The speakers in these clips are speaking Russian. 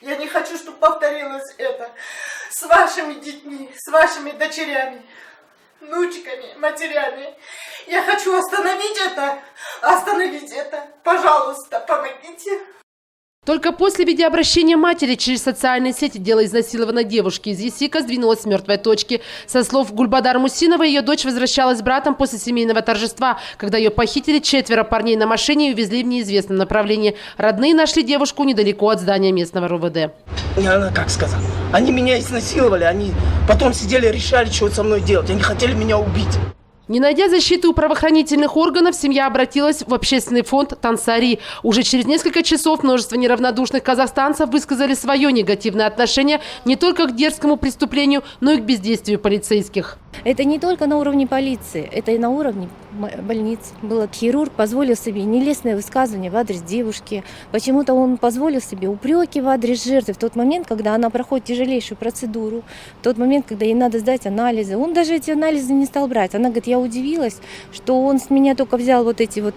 Я не хочу, чтобы повторилось это с вашими детьми, с вашими дочерями, внучками, матерями. Я хочу остановить это. Пожалуйста, помогите. Только после видеообращения матери через социальные сети дело изнасилованной девушки из Есика сдвинулось с мертвой точки. Со слов Гульбадар Мусиновой, ее дочь возвращалась с братом после семейного торжества, когда ее похитили 4 парней на машине и увезли в неизвестном направлении. Родные нашли девушку недалеко от здания местного РОВД. Она как сказала? Они меня изнасиловали, они потом сидели, решали, что со мной делать. Они хотели меня убить. Не найдя защиты у правоохранительных органов, семья обратилась в общественный фонд «Тансари». Уже через несколько часов множество неравнодушных казахстанцев высказали свое негативное отношение не только к дерзкому преступлению, но и к бездействию полицейских. Это не только на уровне полиции, это и на уровне больниц. Был хирург, позволил себе нелестное высказывание в адрес девушки. Почему-то он позволил себе упреки в адрес жертвы в тот момент, когда она проходит тяжелейшую процедуру, в тот момент, когда ей надо сдать анализы. Он даже эти анализы не стал брать. Она говорит, я удивилась, что он с меня только взял вот эти вот,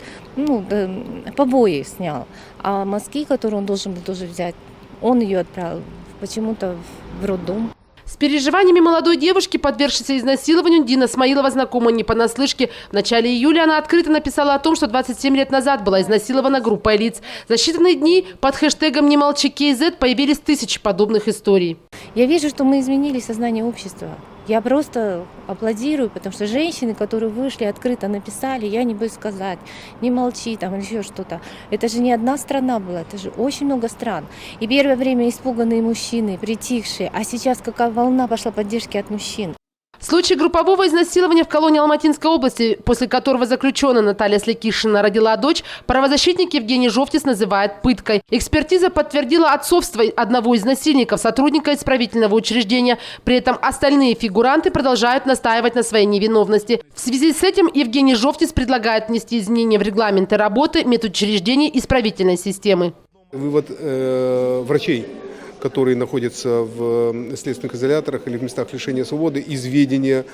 побои снял. А мазки, которые он должен был тоже взять, он ее отправил почему-то в роддом. С переживаниями молодой девушки, подвергшейся изнасилованию, Дина Смаилова знакома не понаслышке. В начале июля она открыто написала о том, что 27 лет назад была изнасилована группой лиц. За считанные дни под хэштегом «Не молчи КЗ» появились тысячи подобных историй. Я вижу, что мы изменили сознание общества. Я просто аплодирую, потому что женщины, которые вышли, открыто написали, я не буду сказать, не молчи там или еще что-то. Это же не одна страна была, это же очень много стран. И первое время испуганные мужчины, притихшие, а сейчас какая волна пошла поддержки от мужчин. Случай группового изнасилования в колонии Алматинской области, после которого заключенная Наталья Слякишина родила дочь, правозащитник Евгений Жовтис называет пыткой. Экспертиза подтвердила отцовство одного из насильников, сотрудника исправительного учреждения. При этом остальные фигуранты продолжают настаивать на своей невиновности. В связи с этим Евгений Жовтис предлагает внести изменения в регламенты работы медучреждений исправительной системы. Вывод врачей, которые находятся в следственных изоляторах или в местах лишения свободы, из ведения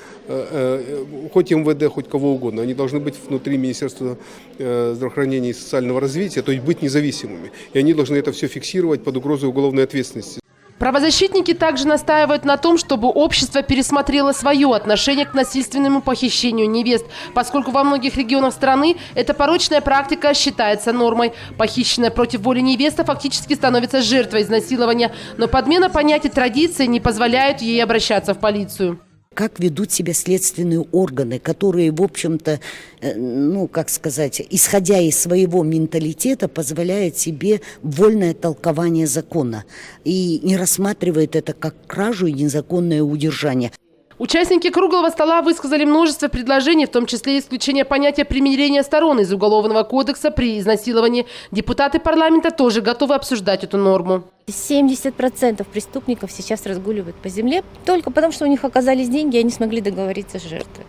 хоть МВД, хоть кого угодно. Они должны быть внутри Министерства здравоохранения и социального развития, то есть быть независимыми. И они должны это все фиксировать под угрозой уголовной ответственности. Правозащитники также настаивают на том, чтобы общество пересмотрело свое отношение к насильственному похищению невест, поскольку во многих регионах страны эта порочная практика считается нормой. Похищенная против воли невеста фактически становится жертвой изнасилования, но подмена понятий традиции не позволяет ей обращаться в полицию. Как ведут себя следственные органы, которые, в общем-то, исходя из своего менталитета, позволяют себе вольное толкование закона и не рассматривают это как кражу и незаконное удержание. Участники круглого стола высказали множество предложений, в том числе исключение понятия примирения сторон из Уголовного кодекса при изнасиловании. Депутаты парламента тоже готовы обсуждать эту норму. 70% преступников сейчас разгуливают по земле только потому, что у них оказались деньги, и они смогли договориться с жертвой.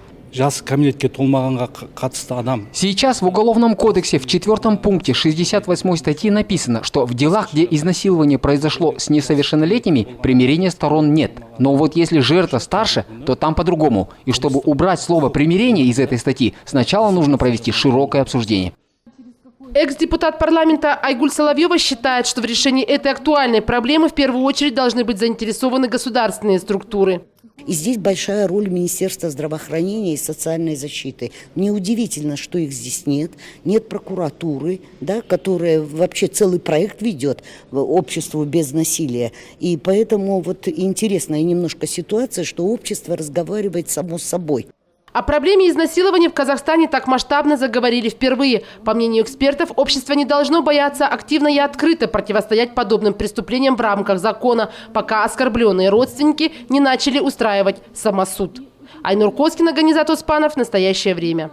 Сейчас в Уголовном кодексе в 4 пункте 68 статьи написано, что в делах, где изнасилование произошло с несовершеннолетними, примирения сторон нет. Но вот если жертва старше, то там по-другому. И чтобы убрать слово «примирение» из этой статьи, сначала нужно провести широкое обсуждение. Экс-депутат парламента Айгуль Соловьева считает, что в решении этой актуальной проблемы в первую очередь должны быть заинтересованы государственные структуры. И здесь большая роль Министерства здравоохранения и социальной защиты. Неудивительно, что их здесь нет. Нет прокуратуры, которая вообще целый проект ведет обществу без насилия. И поэтому интересная немножко ситуация, что общество разговаривает само с собой. О проблеме изнасилования в Казахстане так масштабно заговорили впервые. По мнению экспертов, общество не должно бояться активно и открыто противостоять подобным преступлениям в рамках закона, пока оскорбленные родственники не начали устраивать самосуд. Айнур Коскина, Ганизат Оспанов. Настоящее время.